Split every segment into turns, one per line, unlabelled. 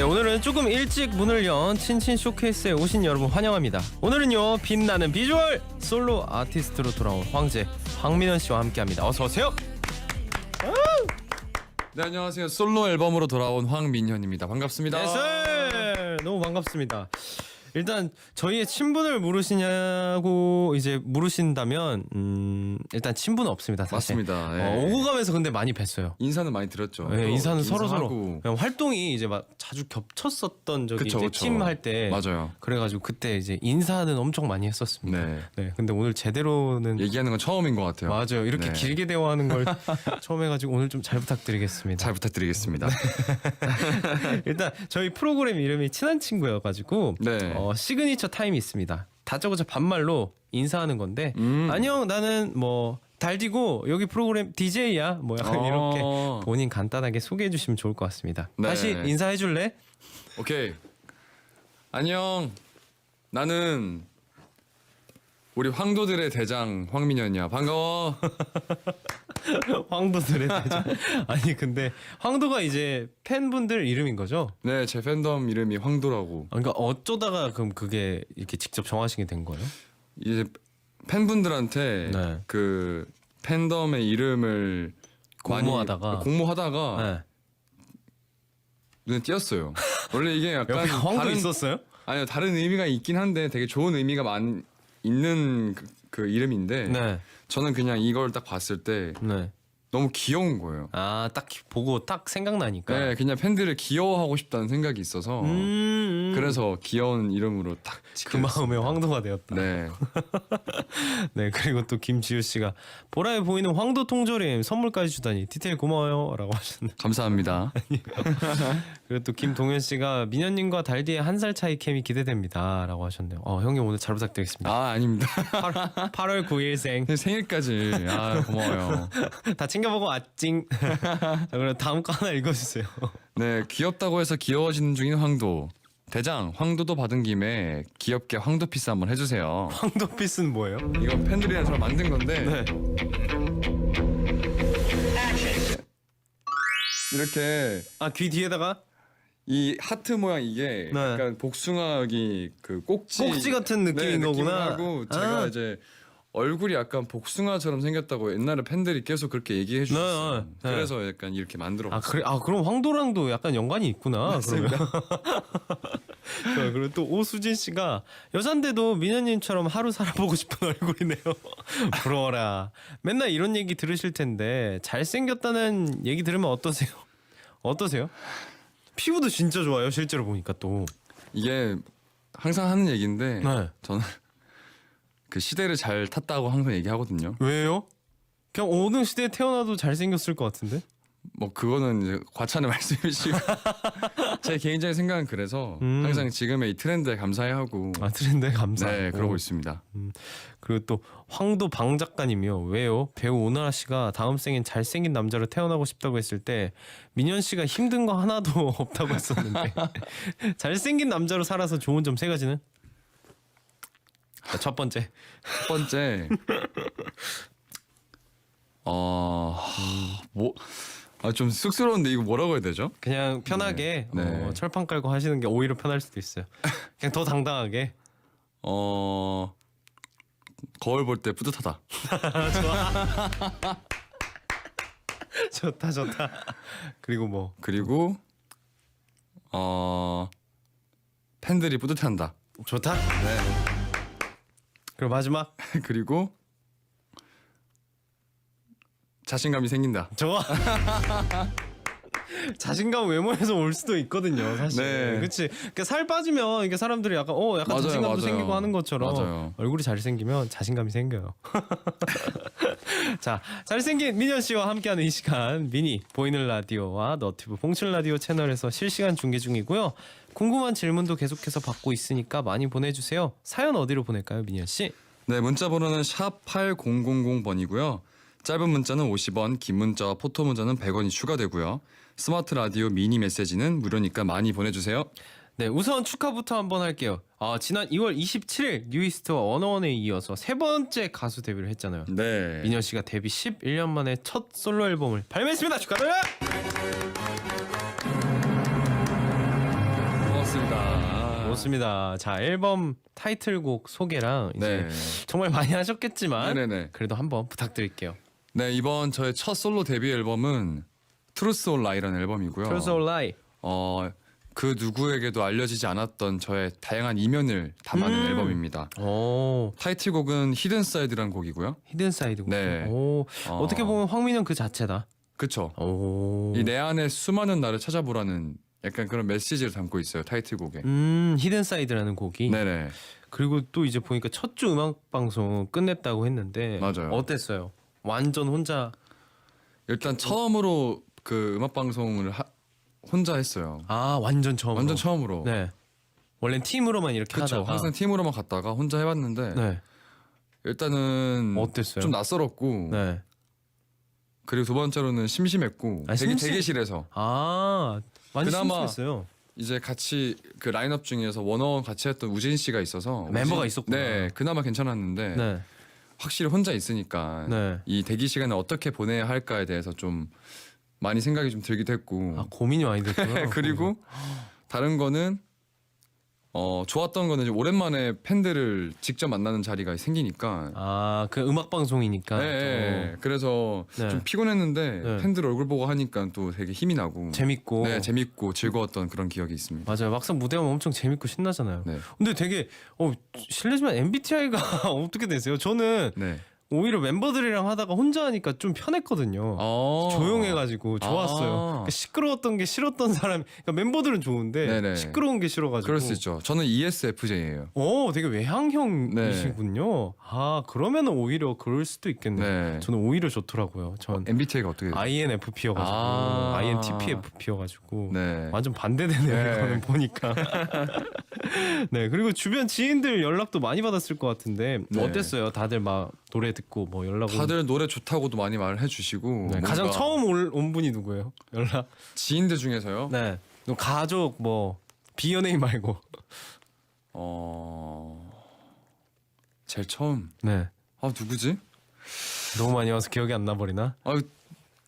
오늘은 조금 일찍 문을 연 친친 쇼케이스에 오신 여러분 환영합니다. 오늘은요 빛나는 비주얼 솔로 아티스트로 돌아온 황제 황민현 씨와 함께합니다. 어서 오세요.
네, 안녕하세요. 솔로 앨범으로 돌아온 황민현입니다. 반갑습니다.
네, 너무 반갑습니다. 일단 저희의 친분을 물으시냐고 이제 물으신다면 일단 친분은 없습니다. 사실.
맞습니다. 네.
오고 가면서 근데 많이 뵀어요.
인사는 많이 들었죠.
네, 인사는 서로
인사하고.
그냥 활동이 이제 막 자주 겹쳤었던 적이
그쵸,
이제
그쵸.
팀 할 때
맞아요.
그래가지고 그때 이제 인사는 엄청 많이 했었습니다.
네.
네, 근데 오늘 제대로는
얘기하는 건 처음인 것 같아요.
맞아요. 이렇게
네.
길게 대화하는 걸 처음 해가지고 오늘 좀 잘 부탁드리겠습니다.
잘 부탁드리겠습니다.
일단 저희 프로그램 이름이 친한 친구여가지고
네.
시그니처 타임이 있습니다. 다짜고짜 반말로 인사하는 건데 안녕 나는 뭐 달디고 여기 프로그램 DJ야 뭐 약간 이렇게 본인 간단하게 소개해 주시면 좋을 것 같습니다.
네.
다시 인사해 줄래?
오케이. 안녕. 나는 우리 황도들의 대장 황민현이야. 반가워.
황도들의 대장. 아니 근데 황도가 이제 팬분들 이름인 거죠?
네, 제 팬덤 이름이 황도라고.
그러니까 어쩌다가 그럼 그게 이렇게 직접 정하시게 된 거예요?
이제 팬분들한테
네.
그 팬덤의 이름을
공모하다가.
공모하다가
네.
눈에 띄었어요. 원래 이게 약간
여기 황도 있었어요?
아니요, 다른 의미가 있긴 한데 되게 좋은 의미가 있는 그 이름인데
네.
저는 그냥 이걸 딱 봤을 때
네.
너무 귀여운 거예요.
아, 딱 보고 딱 생각나니까.
네, 그냥 팬들을 귀여워하고 싶다는 생각이 있어서 그래서 귀여운 이름으로 딱
그
지켰습니다.
마음에 황도가 되었다.
네,
네, 그리고 또 김지우 씨가 보라에 보이는 황도 통조림 선물까지 주다니 디테일 고마워요라고 하셨네.
감사합니다.
그리고 또 김동현 씨가 민현님과 달디의 한 살 차이 캠이 기대됩니다라고 하셨네요. 형님 오늘 잘 부탁드리겠습니다.
아, 아닙니다.
8월 9일생
생일까지. 아, 고마워요.
다 챙겨보고 아찡. 자, 그럼 다음 거 하나 읽어주세요.
네, 귀엽다고 해서 귀여워지는 중인 황도. 대장, 황도도 받은 김에 귀엽게 황도 피스 한번 해주세요.
황도 피스는 뭐예요?
이건 팬들이랑 저랑 만든 건데
네.
이렇게
아, 귀 뒤에다가
이 하트 모양 이게
네.
약간 복숭아 여기 그 꼭지
같은 느낌인 거구나.
하고 제가
아.
이제 얼굴이 약간 복숭아처럼 생겼다고 옛날에 팬들이 계속 그렇게 얘기해 주셨어요.
네, 네.
그래서 약간 이렇게 만들어
아,
봤어요.
그래? 아, 그럼 황도랑도 약간 연관이 있구나. 그러면. 그리고 또 오수진 씨가 여잔데도 민현님처럼 하루 살아보고 싶은 얼굴이네요. 부러워라. 맨날 이런 얘기 들으실 텐데 잘생겼다는 얘기 들으면 어떠세요? 어떠세요? 피부도 진짜 좋아요. 실제로 보니까 또.
이게 항상 하는 얘기인데
네.
저는 그 시대를 잘 탔다고 항상 얘기하거든요.
왜요? 그냥 어느 시대에 태어나도 잘생겼을 것 같은데?
뭐 그거는 이제 과찬의 말씀이시고 제 개인적인 생각은 그래서 항상 지금의 이 트렌드에 감사해하고
아, 트렌드에 감사하고.
네, 그러고 있습니다.
그리고 또 황도 방 작가님이요. 왜요? 배우 오나라 씨가 다음 생엔 잘생긴 남자로 태어나고 싶다고 했을 때 민현 씨가 힘든 거 하나도 없다고 했었는데 잘생긴 남자로 살아서 좋은 점 세 가지는? 자, 첫 번째.
첫 번째 좀 쑥스러운데 이거 뭐라고 해야 되죠?
그냥 편하게
네. 네.
철판 깔고 하시는 게 오히려 편할 수도 있어요. 그냥 더 당당하게.
거울 볼 때 뿌듯하다.
좋다 좋다. 그리고 뭐
그리고 팬들이 뿌듯해한다.
좋다.
네.
그리고 마지막
그리고 자신감이 생긴다.
좋아. 자신감 외모에서 올 수도 있거든요, 사실.
네.
그렇지. 그러니까 살 빠지면 이게 사람들이 약간 약간
맞아요,
자신감도
맞아요.
생기고 하는 것처럼
맞아요.
얼굴이 잘생기면 자신감이 생겨요. 자, 잘생긴 민현 씨와 함께하는 이 시간 미니 보이는 라디오와 너튜브 봉출 라디오 채널에서 실시간 중계 중이고요. 궁금한 질문도 계속해서 받고 있으니까 많이 보내주세요. 사연 어디로 보낼까요, 민현 씨?
네, 문자 번호는 샵 8000번이고요. 짧은 문자는 50원, 긴 문자와 포토 문자는 100원이 추가되고요. 스마트 라디오 미니 메시지는 무료니까 많이 보내주세요.
네, 우선 축하부터 한번 할게요. 지난 2월 27일 뉴이스트와 워너원에 이어서 세 번째 가수 데뷔를 했잖아요.
네.
민현 씨가 데뷔 11년 만에 첫 솔로 앨범을 발매했습니다. 축하드려요.
좋습니다.
좋습니다. 자, 앨범 타이틀곡 소개랑 이제
네.
정말 많이 하셨겠지만
네네네.
그래도 한번 부탁드릴게요.
네, 이번 저의 첫 솔로 데뷔 앨범은 Truth or Lie라는 앨범이고요.
Truth or Lie.
그 누구에게도 알려지지 않았던 저의 다양한 이면을 담아낸 앨범입니다.
오,
타이틀곡은 히든 사이드라는 곡이고요.
히든 사이드 곡.
네.
오, 어떻게 보면 황민현 그 자체다.
그쵸.
오.
이 내 안에 수많은 나를 찾아보라는 약간 그런 메시지를 담고 있어요. 타이틀곡에.
히든 사이드라는 곡이.
네네.
그리고 또 이제 보니까 첫 주 음악 방송 끝냈다고 했는데
맞아요.
어땠어요? 완전 혼자.
일단 처음으로 그 음악 방송을 혼자 했어요.
아, 완전 처음.
완전 처음으로.
네. 원래 팀으로만 이렇게
그렇죠.
하다가.
항상 팀으로만 갔다가 혼자 해봤는데
네.
일단은
어땠어요?
좀 낯설었고
네.
그리고 두 번째로는 심심했고
아,
대기실에서
아, 많이
그나마
심심했어요.
이제 같이 그 라인업 중에서 원어원 같이 했던 우진 씨가 있어서
멤버가 있었구나.
네, 그나마 괜찮았는데
네.
확실히 혼자 있으니까
네.
이 대기 시간을 어떻게 보내야 할까에 대해서 좀 많이 생각이 좀 들기도 했고
아, 고민이 많이 됐구나.
그리고 다른 거는 좋았던 거는 이제 오랜만에 팬들을 직접 만나는 자리가 생기니까
아, 그 음악 방송이니까.
네, 네. 그래서
네.
좀 피곤했는데
네.
팬들 얼굴 보고 하니까 또 되게 힘이 나고
재밌고.
네, 재밌고 즐거웠던 그런 기억이 있습니다.
맞아요. 막상 무대하면 엄청 재밌고 신나잖아요.
네.
근데 되게 실례지만 MBTI가 어떻게 되세요? 저는
네.
오히려 멤버들이랑 하다가 혼자 하니까 좀 편했거든요. 조용해가지고 좋았어요.
아.
그러니까 시끄러웠던 게 싫었던 사람, 그러니까 멤버들은 좋은데
네네.
시끄러운 게 싫어가지고.
그럴 수 있죠. 저는 ESFJ예요.
되게 외향형이시군요. 아, 그러면 오히려 그럴 수도 있겠네요.
네.
저는 오히려 좋더라고요. 전
MBTI가 어떻게 돼요?
INFP여가지고
아.
INTPFP여가지고
네.
완전 반대되네요.
네.
이거는 보니까. 네, 그리고 주변 지인들 연락도 많이 받았을 것 같은데
네.
어땠어요? 다들 막 노래 듣고 뭐 연락 온.
다들 노래 좋다고도 많이 말을 해주시고
네,
뭔가
가장 처음 온 분이 누구예요? 연락.
지인들 중에서요.
네, 너 가족 뭐 비연예인 말고.
제일 처음.
네,
누구지?
너무 많이 와서 기억이 안 나버리나?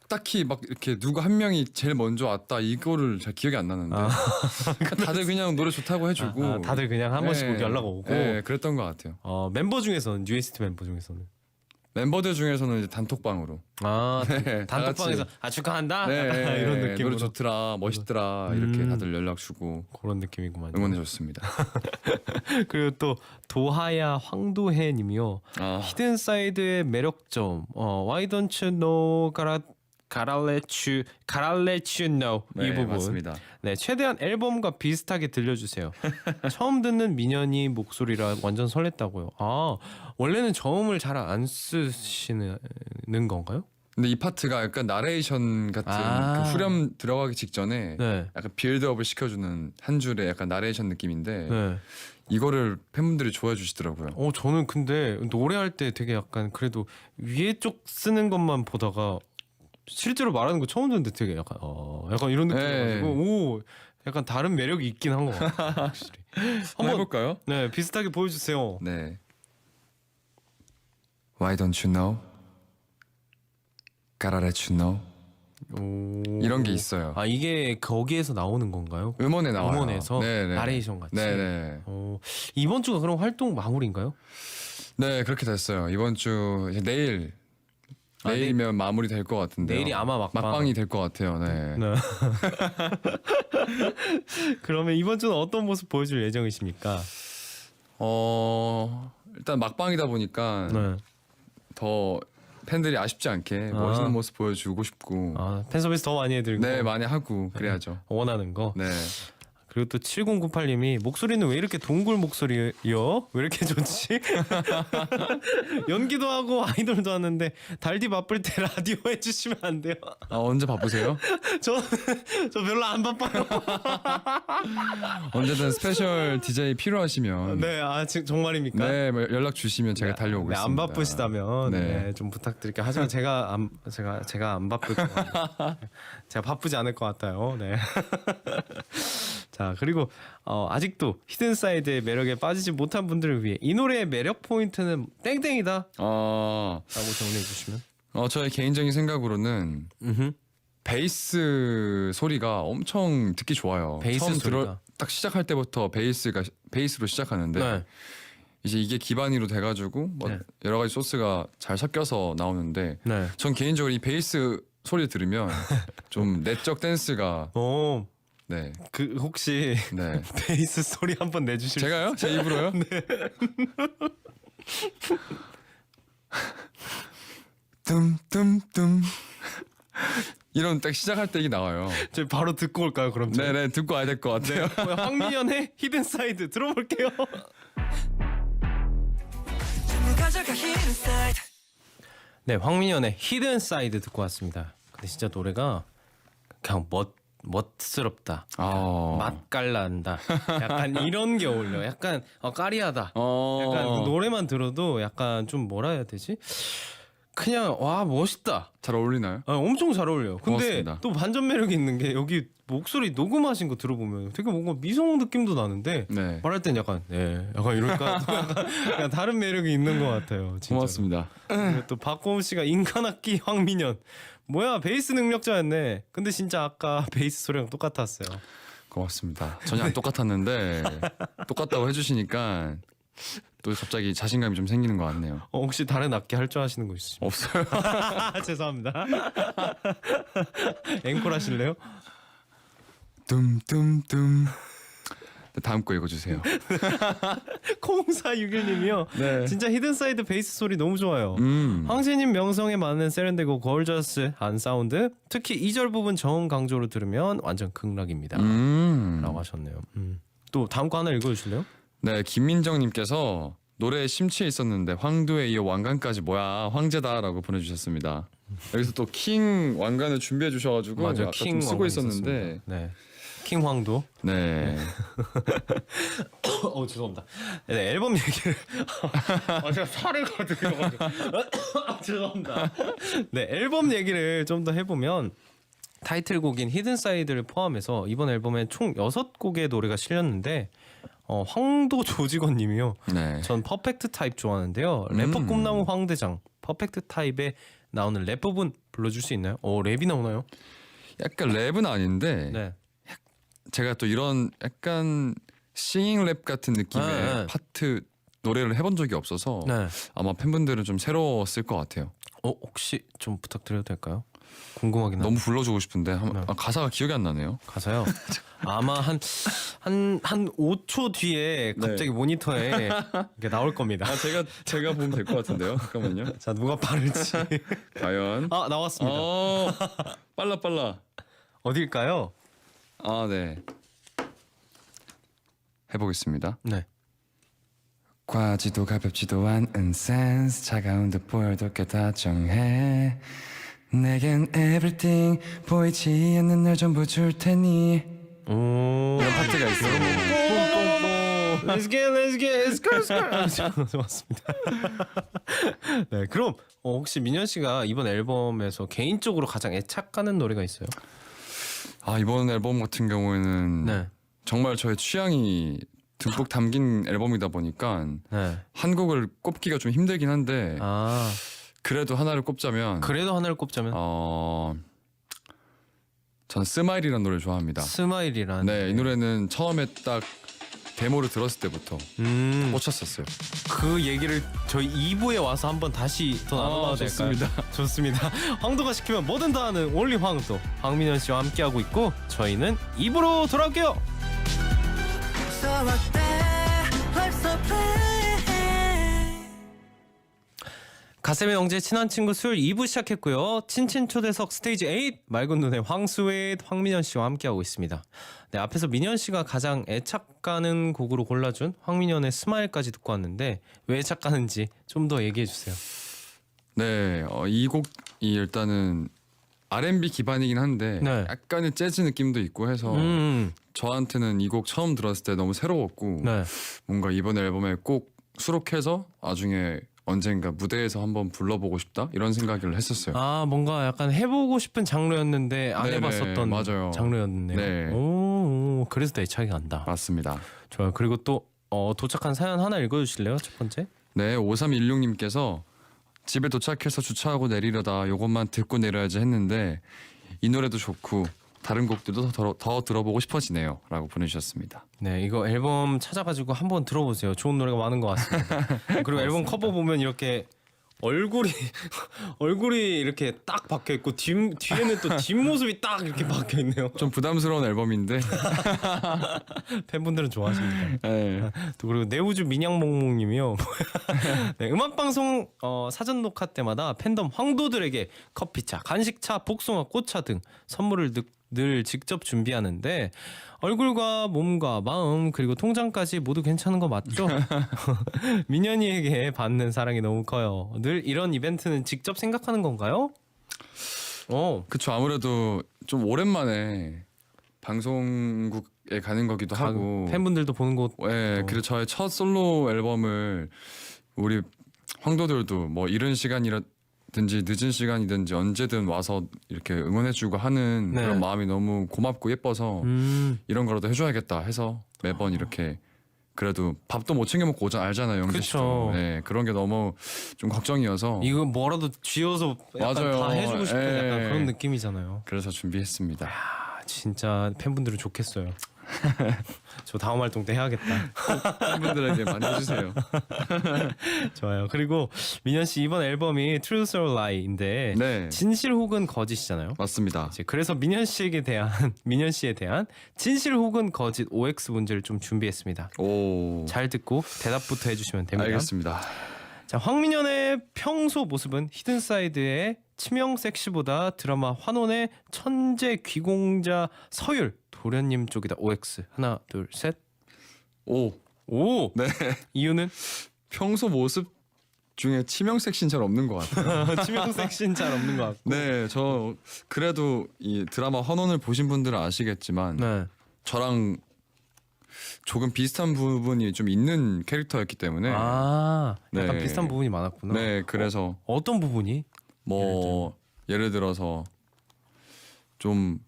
딱히 막 이렇게 누구 한 명이 제일 먼저 왔다 이거를 잘 기억이 안 나는데 다들 그냥 노래 좋다고 해주고
다들 그냥 한 번씩
네.
연락 오고.
네, 그랬던 것 같아요.
멤버 중에서는 UST 멤버 중에서는.
멤버들 중에서는 이제 단톡방으로
단톡방에서
다 같이.
축하한다
네,
이런 느낌으로.
노래 좋더라 멋있더라 이렇게 다들 연락 주고
그런 느낌이구만.
응원해줬습니다.
그리고 또 도하야 황도혜님이요. 히든 사이드의 매력점. Why don't you know? Gotta let you know. 이
네,
부분.
맞습니다.
네, 최대한 앨범과 비슷하게 들려주세요. 처음 듣는 민현이 목소리라 완전 설렜다고요. 원래는 저음을 잘 안 쓰시는 건가요?
근데 이 파트가 약간 나레이션 같은 그 후렴 들어가기 직전에
네.
약간 빌드업을 시켜주는 한 줄의 약간 나레이션 느낌인데
네.
이거를 팬분들이 좋아해 주시더라고요.
저는 근데 노래할 때 되게 약간 그래도 위에 쪽 쓰는 것만 보다가 실제로 말하는 거 처음 듣는데 되게 약간 이런 느낌이가지고 약간 다른 매력이 있긴 한 것 같아요. 확실히.
한번 해볼까요?
네, 비슷하게 보여주세요.
네. Why don't you know? Gotta let you know. 이런 게 있어요.
이게 거기에서 나오는 건가요?
음원에 나와요.
음원에서
네네.
나레이션 같이.
네네.
이번 주가 그럼 활동 마무리인가요?
네, 그렇게 됐어요. 이번 주 이제 내일이면 마무리 될 것 같은데.
내일이 아마
막방이 될 것 같아요. 네.
네. 그러면 이번 주는 어떤 모습 보여줄 예정이십니까?
일단 막방이다 보니까
네.
더 팬들이 아쉽지 않게 멋있는 모습 보여주고 싶고
팬 서비스 더 많이 해드리고.
네, 많이 하고 그래야죠.
원하는 거.
네.
그리고 또 7098님이 목소리는 왜 이렇게 동굴 목소리요? 왜 이렇게 좋지? 연기도 하고 아이돌도 하는데 달디 바쁠 때 라디오 해주시면 안 돼요?
언제 바쁘세요?
저 별로 안 바빠요.
언제든 스페셜 DJ 필요하시면
네, 지금 정말입니까?
네, 뭐 연락 주시면 제가 달려오겠습니다.
안 바쁘시다면
네.
좀 부탁드릴게요. 하지만 제가 안 바쁠 것 같아요. 제가 바쁘지 않을 것 같아요. 네. 자, 그리고 아직도 히든 사이드의 매력에 빠지지 못한 분들을 위해 이 노래의 매력 포인트는 땡땡이다 라고 정리해 주시면.
저의 개인적인 생각으로는 베이스 소리가 엄청 듣기 좋아요.
베이스 소리가.
딱 시작할 때부터 베이스로 시작하는데
네.
이제 이게 기반으로 돼가지고 뭐
네.
여러 가지 소스가 잘 섞여서 나오는데
네.
전 개인적으로 이 베이스 소리 들으면 좀 내적 댄스가 네.
그 혹시
네.
베이스 소리 한번 내주실 수
제가요? 제 입으로요? 네. 뜸뜸뜸 이런 딱 시작할 때 이게 나와요.
저희 바로 듣고 올까요? 그럼 저희?
네네 듣고 와야 될 것 같아요.
황민현의 히든 사이드 들어볼게요. 네, 황민현의 히든 사이드 듣고 왔습니다. 근데 진짜 노래가 그냥 멋스럽다. 맛깔난다. 약간 이런 게 어울려. 약간 까리하다. 약간 노래만 들어도 약간 좀 뭐라 해야 되지? 그냥 와 멋있다.
잘 어울리나요?
엄청 잘 어울려요. 근데
고맙습니다.
또 반전 매력이 있는 게 여기 목소리 녹음하신 거 들어보면 되게 뭔가 미성 느낌도 나는데
네.
말할 땐 약간 약간 이럴까 또 약간 다른 매력이 있는 것 같아요. 진짜로.
고맙습니다.
그리고 또 박고은 씨가 인간악기 황민현 뭐야 베이스 능력자였네. 근데 진짜 아까 베이스 소리랑 똑같았어요.
고맙습니다. 전혀 안 똑같았는데 똑같다고 해주시니까 또 갑자기 자신감이 좀 생기는 것 같네요.
혹시 다른 악기 할 줄 아시는 거 있으십니까?
없어요.
죄송합니다. 앵콜 하실래요?
dumdumdum. 다음 거 읽어주세요.
0461님이요.
네.
진짜 히든사이드 베이스 소리 너무 좋아요. 황제님 명성에 맞는 세련되고 걸저스한 사운드. 특히 2절 부분 저음 강조로 들으면 완전 극락입니다. 라고 하셨네요. 또 다음 거 하나 읽어주실래요?
네, 김민정님께서 노래에 심취해 있었는데 황도에 이어 왕관까지 뭐야 황제다라고 보내주셨습니다. 여기서 또 킹 왕관을 준비해 주셔가지고
맞아요.
아까 좀 쓰고 있었는데
네. 킹 황도.
네.
죄송합니다. 네, 앨범 얘기를 제가 살을 가득해가지고 죄송합니다. 네, 앨범 얘기를 좀 더 해보면 타이틀곡인 히든사이드를 포함해서 이번 앨범에 총 6곡의 노래가 실렸는데 황도 조직원님이요.
네.
전 퍼펙트 타입 좋아하는데요. 래퍼 꿈나무 황대장 퍼펙트 타입에 나오는 랩 부분 불러줄 수 있나요? 랩이 나오나요?
약간 랩은 아닌데
네.
제가 또 이런 약간 싱잉 랩 같은 느낌의
네.
파트 노래를 해본 적이 없어서
네.
아마 팬분들은 좀 새로웠을 것 같아요.
혹시 좀 부탁드려도 될까요? 궁금하긴 한데.
너무 불러주고 싶은데
네.
가사가 기억이 안 나네요.
가사요. 아마 한 5초 뒤에 갑자기 모니터에 이렇게 나올 겁니다.
제가 보면 될 것 같은데요. 잠깐만요.
자, 누가 빠를지.
과연
나왔습니다.
빨라.
어딜까요?
네. 해보겠습니다.
네.
과하지도 가볍지도 않은 센스 차가운 듯 보여도 꽤 다정해 내겐 everything 보이지 않는 날 전부 줄 테니
이런
파트가 있어요.
Let's get, 좋았습니다. 네, 그럼 혹시 민현 씨가 이번 앨범에서 개인적으로 가장 애착가는 노래가 있어요?
이번 앨범 같은 경우에는
네.
정말 저의 취향이 듬뿍 담긴 앨범이다 보니까
네.
한 곡을 꼽기가 좀 힘들긴 한데 그래도 하나를 꼽자면 저는 스마일이라는 노래를 좋아합니다.
스마일이란.
네, 이 노래는 처음에 딱 데모를 들었을 때부터 꽂혔었어요.
그 얘기를 저희 2부에 와서 한번 다시 더 나눠봐도 될까요? 좋습니다. 황도가 시키면 뭐든 다 하는 올리 황도 황민현 씨와 함께하고 있고 저희는 2부로 돌아올게요. 가슴의 영재 친한 친구 술 2부 시작했고요. 친친 초대석 스테이지 8 맑은 눈의 황수의 황민현 씨와 함께하고 있습니다. 네, 앞에서 민현 씨가 가장 애착 가는 곡으로 골라준 황민현의 스마일까지 듣고 왔는데 왜 애착 가는지 좀 더 얘기해 주세요.
네, 이 곡이 일단은 R&B 기반이긴 한데
네.
약간의 재즈 느낌도 있고 해서 저한테는 이 곡 처음 들었을 때 너무 새로웠고
네.
뭔가 이번 앨범에 꼭 수록해서 나중에 언젠가 무대에서 한번 불러보고 싶다 이런 생각을 했었어요.
뭔가 약간 해보고 싶은 장르였는데 안
네네,
해봤었던
맞아요.
장르였네요.
네.
오, 그래서 더 애착이 간다.
맞습니다.
좋아요. 그리고 또 도착한 사연 하나 읽어주실래요? 첫 번째.
네, 5316님께서 집에 도착해서 주차하고 내리려다 요것만 듣고 내려야지 했는데 이 노래도 좋고 다른 곡들도 더 들어보고 싶어지네요 라고 보내주셨습니다.
네, 이거 앨범 찾아가지고 한번 들어보세요. 좋은 노래가 많은 것 같습니다. 그리고 앨범 커버 보면 이렇게 얼굴이 이렇게 딱 박혀 있고 뒤에는 또 뒷모습이 딱 이렇게 박혀 있네요.
좀 부담스러운 앨범인데
팬분들은 좋아하십니다.
네.
또 그리고 내우주 민양몽몽님이요. 네, 음악 방송 사전 녹화 때마다 팬덤 황도들에게 커피차, 간식차, 복숭아, 꽃차 등 선물을 늘 직접 준비하는데 얼굴과 몸과 마음 그리고 통장까지 모두 괜찮은 거 맞죠? 민현이에게 받는 사랑이 너무 커요. 늘 이런 이벤트는 직접 생각하는 건가요?
그쵸. 아무래도 좀 오랜만에 방송국에 가는 거기도 하고
팬분들도 보는 곳.
네, 그리고 저의 첫 솔로 앨범을 우리 황도들도 뭐 이른 시간이라든지 늦은 시간이든지 언제든 와서 이렇게 응원해주고 하는
네.
그런 마음이 너무 고맙고 예뻐서 이런 거라도 해줘야겠다 해서 매번 이렇게 그래도 밥도 못 챙겨 먹고 알잖아요, 영재 씨도.
그쵸.
네, 그런 게 너무 좀 걱정이어서
이거 뭐라도 쥐어서 약간
맞아요.
다 해주고 싶은 약간
예.
그런 느낌이잖아요.
그래서 준비했습니다.
아, 진짜 팬분들은 좋겠어요. 저 다음 활동 때 해야겠다.
팬분들에게 많이 해주세요.
좋아요. 그리고 민현 씨 이번 앨범이 Truth or Lie인데
네,
진실 혹은 거짓이잖아요.
맞습니다.
이제 그래서 민현 씨에 대한 진실 혹은 거짓 OX 문제를 좀 준비했습니다.
오,
잘 듣고 대답부터 해주시면 됩니다.
알겠습니다.
자, 황민현의 평소 모습은 히든사이드의 치명 섹시보다 드라마 환혼의 천재 귀공자 서율 도련님 쪽이다. OX 하나 둘 셋.
오,
오.
네.
이유는
평소 모습 중에 치명 섹시는 잘 없는 것 같아요.
치명 섹시는 잘 없는 것 같고.
네, 저 그래도 이 드라마 환원을 보신 분들은 아시겠지만
네.
저랑 조금 비슷한 부분이 좀 있는 캐릭터였기 때문에
아, 약간
네.
비슷한 부분이 많았구나.
네, 그래서
어떤 부분이?
뭐 예를 들어서 좀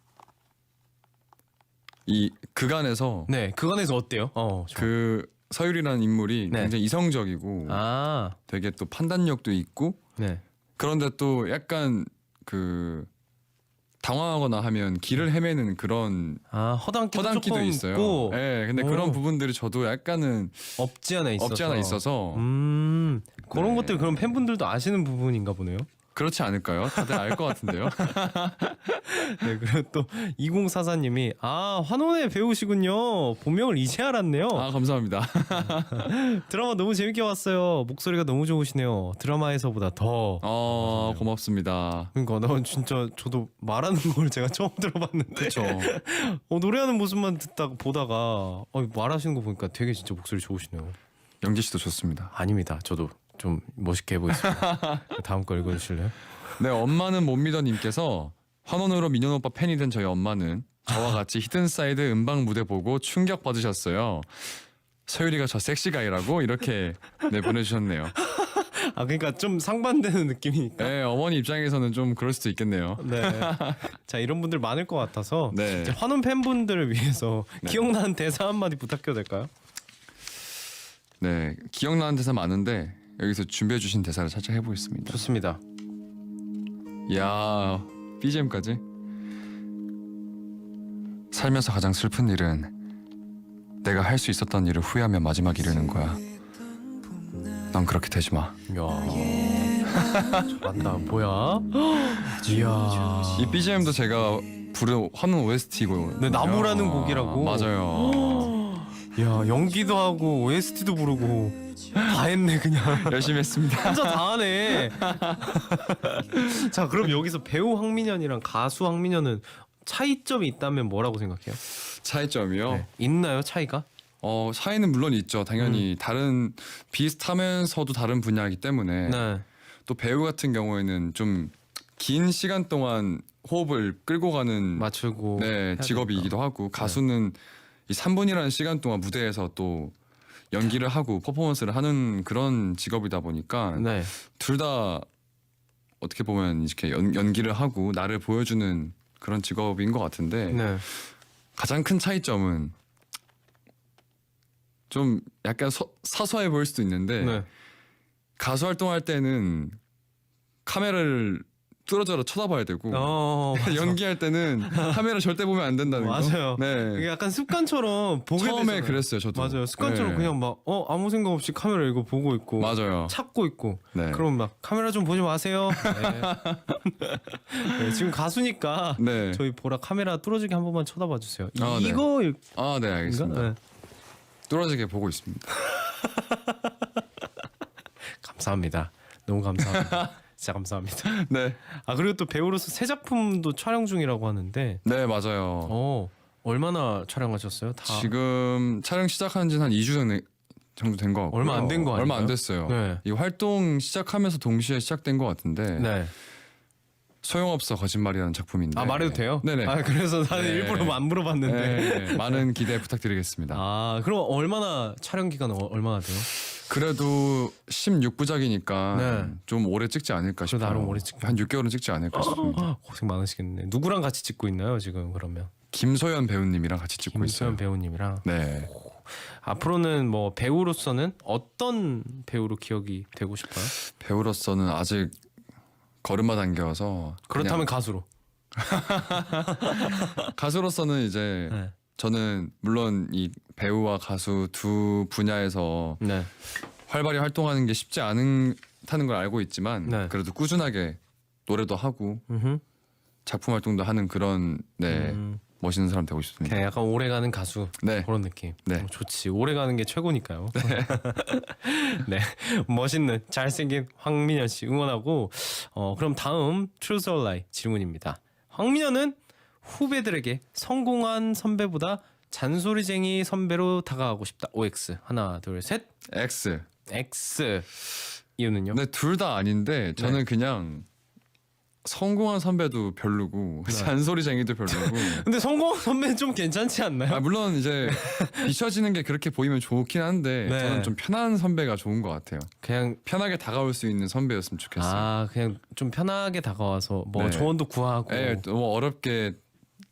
이 그간에서
네, 그간에서 어때요? 좋아.
그 서율이라는 인물이
네.
굉장히 이성적이고
아,
되게 또 판단력도 있고
네.
그런데 또 약간 그 당황하거나 하면 길을 헤매는 그런
아, 허당기도 조금
있어요.
있고
네, 근데
오.
그런 부분들이 저도 약간은
없지 않아 있어서.
없지 않아 있어서
그런
네.
것들 그럼 팬분들도 아시는 부분인가 보네요.
그렇지 않을까요? 다들 알 것 같은데요.
네, 그리고 또 2044님이 환혼의 배우시군요. 본명을 이제 알았네요.
아, 감사합니다.
드라마 너무 재밌게 봤어요. 목소리가 너무 좋으시네요. 드라마에서보다 더.
고맙습니다.
그러니까 나 진짜 저도 말하는 걸 제가 처음 들어봤는데
그렇죠.
노래하는 모습만 보다가 말하시는 거 보니까 되게 진짜 목소리 좋으시네요.
영지 씨도 좋습니다.
아닙니다. 저도 좀 멋있게 해보겠습니다. 다음 거 읽어주실래요?
네, 엄마는 못 믿어 님께서 환원으로 민현 오빠 팬이 된 저희 엄마는 저와 같이 히든사이드 음방 무대 보고 충격 받으셨어요. 서유리가 저 섹시가이라고 이렇게 네, 보내주셨네요.
그러니까 좀 상반되는 느낌이니까.
네, 어머니 입장에서는 좀 그럴 수도 있겠네요.
네. 자, 이런 분들 많을 것 같아서
네.
이제 환원 팬분들을 위해서
네.
기억나는 대사 한마디 부탁해도 될까요?
네, 기억나는 대사 많은데 여기서 준비해 주신 대사를 살짝 해보겠습니다.
좋습니다.
이야, BGM까지. 살면서 가장 슬픈 일은 내가 할 수 있었던 일을 후회하며 마지막 이르는 거야. 넌 그렇게 되지 마.
이야, 잘한다. 뭐야? 이야.
이 BGM도 제가 부른 환원 OST고.
네, 나무라는 곡이라고.
맞아요.
야, 연기도 하고 OST도 부르고 다 했네 그냥.
열심히 했습니다.
혼자 다 하네. 자, 그럼 여기서 배우 황민현이랑 가수 황민현은 차이점이 있다면 뭐라고 생각해요?
차이점이요?
네. 있나요, 차이가?
차이는 물론 있죠. 당연히 다른 비슷하면서도 다른 분야이기 때문에
네.
또 배우 같은 경우에는 좀 긴 시간 동안 호흡을 끌고 가는
맞추고
네,
해야
직업이기도 하고 가수는 이 3분이라는 시간 동안 무대에서 또 연기를 하고 퍼포먼스를 하는 그런 직업이다 보니까
되니까. 네.
둘 다 어떻게 보면 이렇게 연기를 하고 나를 보여주는 그런 직업인 것 같은데
네.
가장 큰 차이점은 좀 약간 사소해 보일 수도 있는데
네.
가수 활동할 때는 카메라를 뚫어져라 쳐다봐야 되고
맞아.
연기할 때는 카메라 절대 보면 안 된다는 거.
맞아요.
네.
이게 약간 습관처럼 보게
처음에
되잖아요.
그랬어요, 저도.
맞아요. 습관처럼
네.
그냥 막 아무 생각 없이 카메라 이거 보고 있고
맞아요.
찾고 있고
네.
그럼 막 카메라 좀 보지 마세요. 네. 네, 지금 가수니까
네.
저희 보라 카메라 뚫어지게 한 번만 쳐다봐 주세요.
네.
이거
아, 네, 알겠습니다.
네.
뚫어지게 보고 있습니다.
감사합니다. 너무 감사합니다. 진짜 감사합니다.
네.
아 그리고 또 배우로서 새 작품도 촬영 중이라고 하는데
네, 맞아요.
얼마나 촬영하셨어요? 다
지금 촬영 시작한 지는 한 2주 전에 정도 된 것 같고요.
얼마 안 된 거 아닌가요?
얼마 안 됐어요.
네.
이 활동 시작하면서 동시에 시작된 것 같은데
네.
소용없어 거짓말이라는 작품인데.
아 말해도 돼요?
네네.
아 그래서 나는
네.
일부러 안 물어봤는데.
네, 많은 기대 부탁드리겠습니다.
아 그럼 얼마나 촬영 기간은 얼마나 돼요?
그래도 16부작이니까
네.
좀 오래 찍지 않을까 싶어요.
나름 오래 찍-
한 6개월은 찍지 않을까 싶습니다.
고생 많으시겠네. 누구랑 같이 찍고 있나요 지금 그러면?
김소연 배우님이랑 같이 찍고
김수현
있어요.
배우님이랑.
네.
앞으로는 뭐 배우로서는 어떤 배우로 기억이 되고 싶어요?
배우로서는 아직 걸음마 단계여서
그렇다면 가수로.
가수로서는 이제
네.
저는 물론 이 배우와 가수 두 분야에서
네.
활발히 활동하는 게 쉽지 않다는 걸 알고 있지만
네.
그래도 꾸준하게 노래도 하고
음흠.
작품 활동도 하는 그런 네 멋있는 사람 되고 싶습니다.
그냥 약간 오래가는 가수
네.
그런 느낌.
네.
좋지. 오래가는 게 최고니까요. 네. 멋있는 잘생긴 황민현 씨 응원하고 그럼 다음 Truth or Lie 질문입니다. 황민현은 후배들에게 성공한 선배보다 잔소리쟁이 선배로 다가가고 싶다. OX 하나 둘 셋.
X.
X 이유는요?
네, 둘 다 아닌데 저는 그냥 성공한 선배도 별로고 잔소리쟁이도 별로고.
근데 성공한 선배는 좀 괜찮지 않나요?
아, 물론 이제 비춰지는 게 그렇게 보이면 좋긴 한데
네.
저는 좀 편한 선배가 좋은 것 같아요.
그냥
편하게 다가올 수 있는 선배였으면 좋겠어요.
그냥 좀 편하게 다가와서 뭐
네.
조언도 구하고
네, 너무 어렵게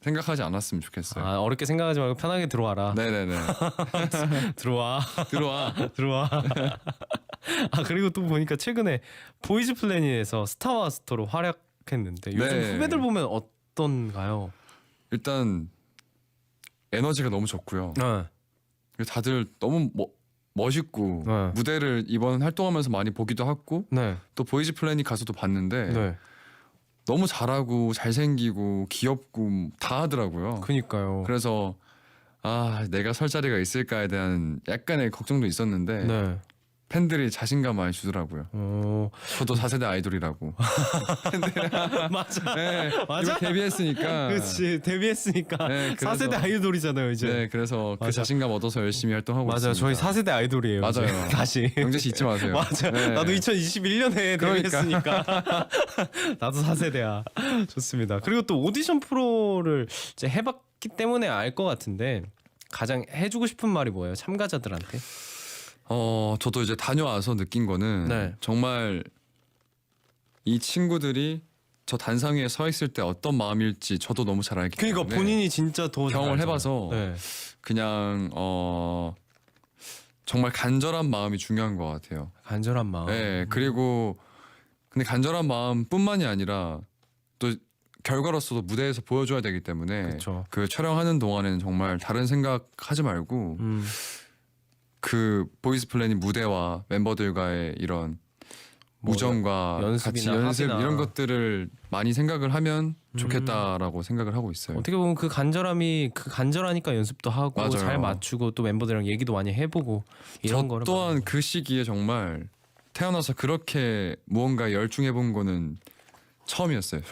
생각하지 않았으면 좋겠어요.
어렵게 생각하지 말고 편하게 들어와라.
네네네.
들어와.
들어와.
들어와. 그리고 또 보니까 최근에 보이즈 플래닛에서 스타와 스토로 활약했는데 요즘
네.
후배들 보면 어떤가요?
일단 에너지가 너무 좋고요. 다들 너무 멋있고
네.
무대를 이번 활동하면서 많이 보기도 하고
네.
또 보이즈 플래닛 가서도 봤는데
네.
너무 잘하고 잘생기고 귀엽고 다 하더라고요.
그니까요.
그래서 내가 설 자리가 있을까에 대한 약간의 걱정도 있었는데
네.
팬들이 자신감 많이 주더라고요. 저도 4세대 아이돌이라고.
맞아.
네,
맞아?
이거 데뷔했으니까.
그렇지. 데뷔했으니까
네, 그래서-
4세대 아이돌이잖아요, 이제.
네, 그래서 그
맞아.
자신감 얻어서 열심히 활동하고
맞아.
있습니다.
저희 4세대 아이돌이에요.
맞아요.
이제. 다시.
영재 씨 잊지 마세요.
맞아.
네.
나도 2021년에
그러니까.
데뷔했으니까. 나도 4세대야. 좋습니다. 그리고 또 오디션 프로를 이제 해봤기 때문에 알 것 같은데 가장 해주고 싶은 말이 뭐예요? 참가자들한테?
저도 이제 다녀와서 느낀 거는
네.
정말 이 친구들이 저 단상 위에 서 있을 때 어떤 마음일지 저도 너무 잘 알기
그러니까
때문에
본인이 진짜 더 잘
경험을
알잖아요.
해봐서
네.
그냥 정말 간절한 마음이 중요한 것 같아요.
간절한 마음.
네, 그리고 근데 간절한 마음뿐만이 아니라 또 결과로서도 무대에서 보여줘야 되기 때문에
그쵸.
그 촬영하는 동안에는 정말 다른 생각하지 말고 그 보이즈 플래닛 무대와 멤버들과의 이런
뭐
우정과
연습이나
같이 연습
합이나.
이런 것들을 많이 생각을 하면 좋겠다라고 생각을 하고 있어요.
어떻게 보면 그 간절함이 그 간절하니까 연습도 하고
맞아요.
잘 맞추고 또 멤버들이랑 얘기도 많이 해보고 이런
저
거를
또한
많이-
그 시기에 정말 태어나서 그렇게 무언가에 열중해 본 거는 처음이었어요.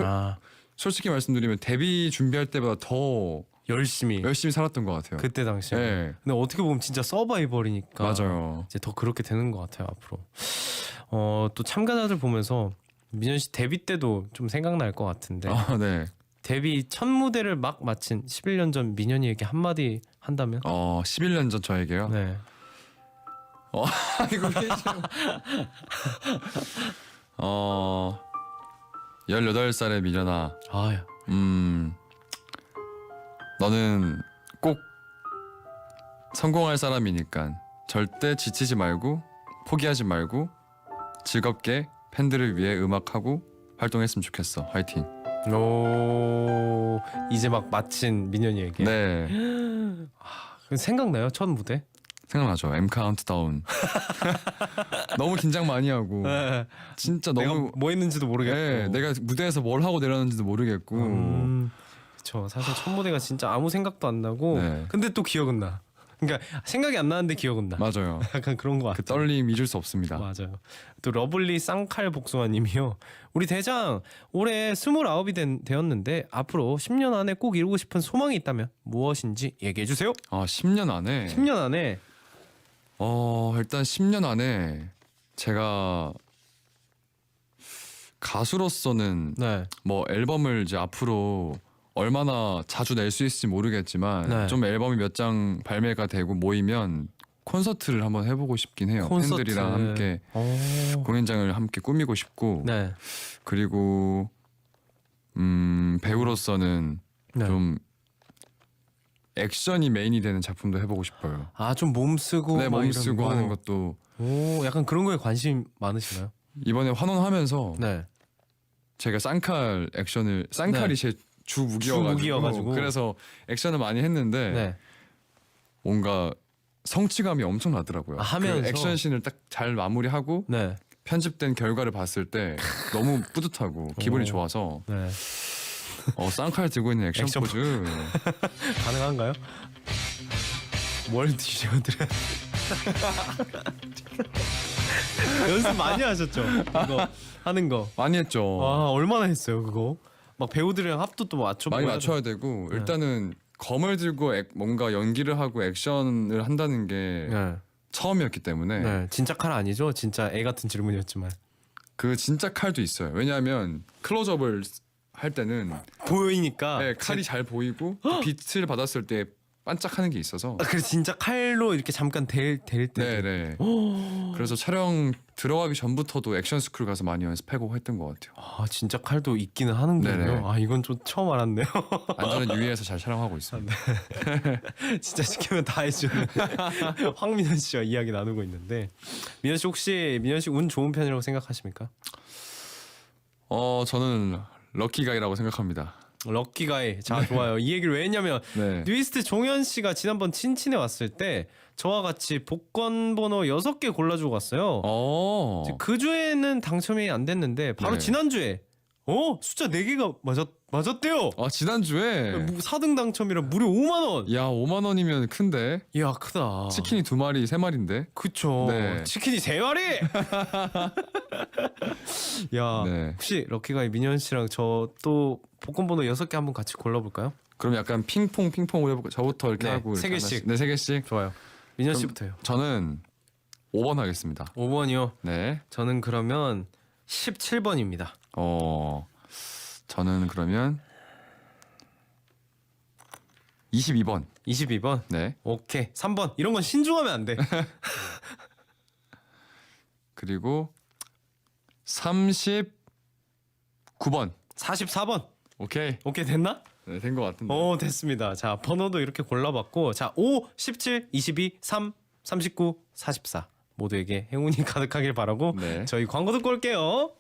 솔직히 말씀드리면 데뷔 준비할 때보다 더
열심히
살았던 것 같아요.
그때 당시에.
네.
근데 어떻게 보면 진짜 서바이벌이니까
맞아요.
이제 더 그렇게 되는 것 같아요 앞으로. 또 참가자들 보면서 민현 씨 데뷔 때도 좀 생각날 것 같은데
네.
데뷔 첫 무대를 막 마친 11년 전 민현이에게 한마디 한다면?
11년 전 저에게요.
네.
이거 왜 18살의 미련아.
아야.
너는 꼭 성공할 사람이니까 절대 지치지 말고 포기하지 말고 즐겁게 팬들을 위해 음악하고 활동했으면 좋겠어. 화이팅.
오 이제 막 마친 민현이에게.
네.
생각나요 첫 무대?
생각나죠. M 카운트다운. 너무 긴장 많이 하고 진짜
내가
너무
뭐 했는지도 모르겠고.
네, 내가 무대에서 뭘 하고 내렸는지도 모르겠고.
그쵸. 사실 첫 무대가 진짜 아무 생각도 안 나고.
네.
근데 또 기억은 나. 그러니까 생각이 안 나는데 기억은 나.
맞아요.
약간 그런 거 같아.
그 떨림 잊을 수 없습니다.
맞아요. 또 러블리 쌍칼 복숭아님이요. 우리 대장 올해 29이 되었는데 앞으로 10년 안에 꼭 이루고 싶은 소망이 있다면 무엇인지 얘기해 주세요.
10년 안에
10년 안에.
일단 10년 안에 제가 가수로서는
네.
뭐 앨범을 이제 앞으로 얼마나 자주 낼 수 있을지 모르겠지만
네.
좀 앨범이 몇 장 발매가 되고 모이면 콘서트를 한번 해보고 싶긴 해요.
콘서트.
팬들이랑 함께
오.
공연장을 함께 꾸미고 싶고
네.
그리고 배우로서는
네.
좀 액션이 메인이 되는 작품도 해보고 싶어요.
좀 몸 쓰고
네,
막
몸
이런
쓰고
거.
하는 것도
오, 약간 그런 거에 관심 많으시나요?
이번에 환원하면서
네.
제가 쌍칼 액션을 쌍칼이
네.
제 주
무기여가지고.
무기여가지고 그래서 액션을 많이 했는데
네.
뭔가 성취감이 엄청 나더라고요.
하면서?
그 액션씬을 딱 잘 마무리하고
네.
편집된 결과를 봤을 때 너무 뿌듯하고 기분이
오.
좋아서
네.
쌍칼 들고 있는 액션
액션
포즈
가능한가요? 뭘 드셔드려? 연습 많이 하셨죠? 이거 하는 거.
많이 했죠.
얼마나 했어요 그거? 막 배우들이랑 합도 또 맞춰.
많이 맞춰야 되고
네.
일단은 검을 들고 뭔가 연기를 하고 액션을 한다는 게
네.
처음이었기 때문에
네. 진짜 칼 아니죠? 진짜 애 같은 질문이었지만
그 진짜 칼도 있어요. 왜냐하면 클로즈업을 할 때는
보이니까.
네, 칼이 잘 보이고 그 빛을 받았을 때 반짝하는 게 있어서
그래서 진짜 칼로 이렇게 잠깐 댈 때.
네네. 그래서 촬영 들어가기 전부터도 액션 스쿨 가서 많이 연습하고 했던 것 같아요.
진짜 칼도 있기는 하는군요.
네네.
이건 좀 처음 알았네요.
안전은 유의해서 잘 촬영하고 있습니다.
진짜 시키면 다 해주는 황민현 씨와 이야기 나누고 있는데 민현 씨 혹시 민현 씨 운 좋은 편이라고 생각하십니까?
저는 럭키가이라고 생각합니다.
럭키가이. 자 좋아요. 이 얘기를 왜 했냐면
네.
뉴이스트 종현 씨가 지난번 친친에 왔을 때 저와 같이 복권 번호 6개 골라주고 갔어요. 그 주에는 당첨이 안 됐는데 바로
네.
지난주에 숫자 4개가 맞았대요.
지난주에
4등 당첨이라 무려 5만 원.
야 5만 원이면 큰데
이야 크다.
치킨이 2마리 3마리인데
그쵸.
네.
치킨이 3마리. 야
네.
혹시 럭키가이 민현 씨랑 저 또 복권 번호 6개 한번 같이 골라볼까요?
그럼 약간 핑퐁으로 해볼까? 저부터 이렇게
네,
하고
세
이렇게
개씩.
하나씩. 네, 3개씩.
좋아요. 민현
그럼-
씨부터요.
저는 5번 하겠습니다.
5번이요.
네.
저는 그러면 17번입니다.
저는 그러면 22번.
22번.
네.
오케이. 3번. 이런 건 신중하면 안 돼.
그리고 39번.
44번.
오케이.
오케이 됐나?
네, 된 것 같은데.
됐습니다. 자, 번호도 이렇게 골라봤고 자, 5, 17, 22, 3, 39, 44 모두에게 행운이 가득하길 바라고
네.
저희 광고 듣고 올게요.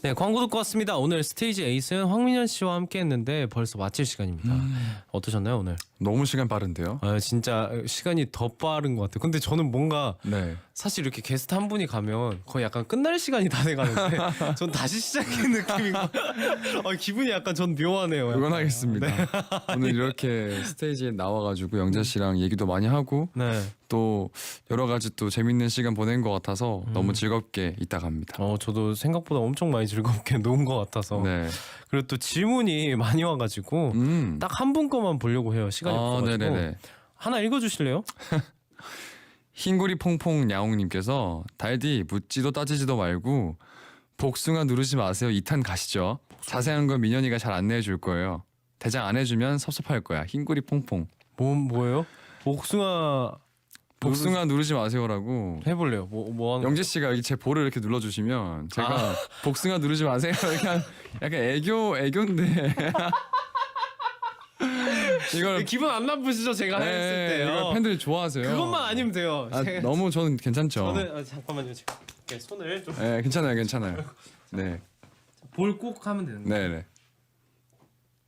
네, 광고 듣고 왔습니다. 오늘 스테이지 에이스는 황민현 씨와 함께 했는데 벌써 마칠 시간입니다. 어떠셨나요, 오늘?
너무 시간 빠른데요?
진짜 시간이 더 빠른 것 같아요. 근데 저는 뭔가
네.
사실 이렇게 게스트 한 분이 가면 거의 약간 끝날 시간이 다 돼가는데 전 다시 시작인 느낌인 거. 기분이 약간 전 묘하네요. 약간.
응원하겠습니다. 오늘 이렇게 스테이지에 나와가지고 영자 씨랑 얘기도 많이 하고
네.
또 여러 가지 또 재밌는 시간 보낸 것 같아서 너무 즐겁게 있다 갑니다.
저도 생각보다 엄청 많이 즐겁게 논 것 같아서.
네.
그리고 또 질문이 많이 와가지고 딱 한 분 거만 보려고 해요. 시간이 없어가지고.
네네네.
하나 읽어주실래요?
흰구리 퐁퐁 야옹님께서 달디 묻지도 따지지도 말고 복숭아 누르지 마세요. 2탄 가시죠. 자세한 건 민현이가 잘 안내해 줄 거예요. 대장 안 해주면 섭섭할 거야. 흰구리 퐁퐁.
뭐예요? 복숭아
누르지 마세요라고.
해볼래요. 뭐 하는?
영재 씨가 여기 제 볼을 이렇게 눌러주시면 제가 복숭아 누르지 마세요. 약간 애교인데. 이걸
기분 안 나쁘시죠? 제가 했을 때요.
이걸 팬들이 좋아하세요.
그것만 아니면 돼요.
너무 저는 괜찮죠.
저는 잠깐만요. 제가 손을 좀
네, 괜찮아요. 네.
볼 꼭 하면 되는 거예요.
네네.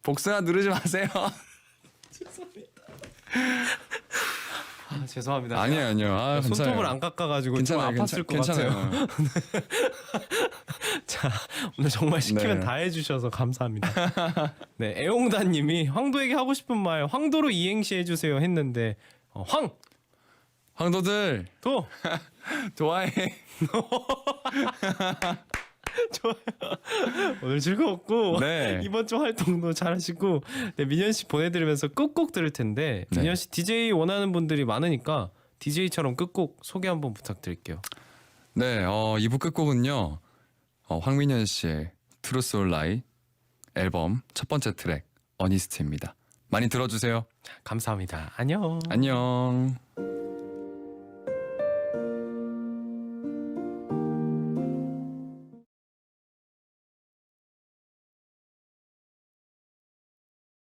복숭아 누르지 마세요.
아, 죄송합니다.
아니요. 아,
손톱을
괜찮아요.
안 깎아가지고
괜찮아요.
좀 아팠을 것
괜찮아요.
같아요. 자, 오늘 정말 시키면
네.
다 해주셔서 감사합니다. 네, 애용다님이 황도에게 하고 싶은 말 황도로 이행시 해주세요 했는데
황도들
황도
좋아해.
좋아요. 오늘 즐거웠고
네.
이번 주 활동도 잘하시고 네, 민현 씨 보내드리면서 끝곡 들을 텐데
네.
민현 씨 DJ 원하는 분들이 많으니까 DJ처럼 끝곡 소개 한번 부탁드릴게요.
네, 2부 끝곡은요. 황민현 씨의 Truth or Lie 앨범 첫 번째 트랙 어니스트입니다. 많이 들어주세요.
감사합니다. 안녕.
안녕.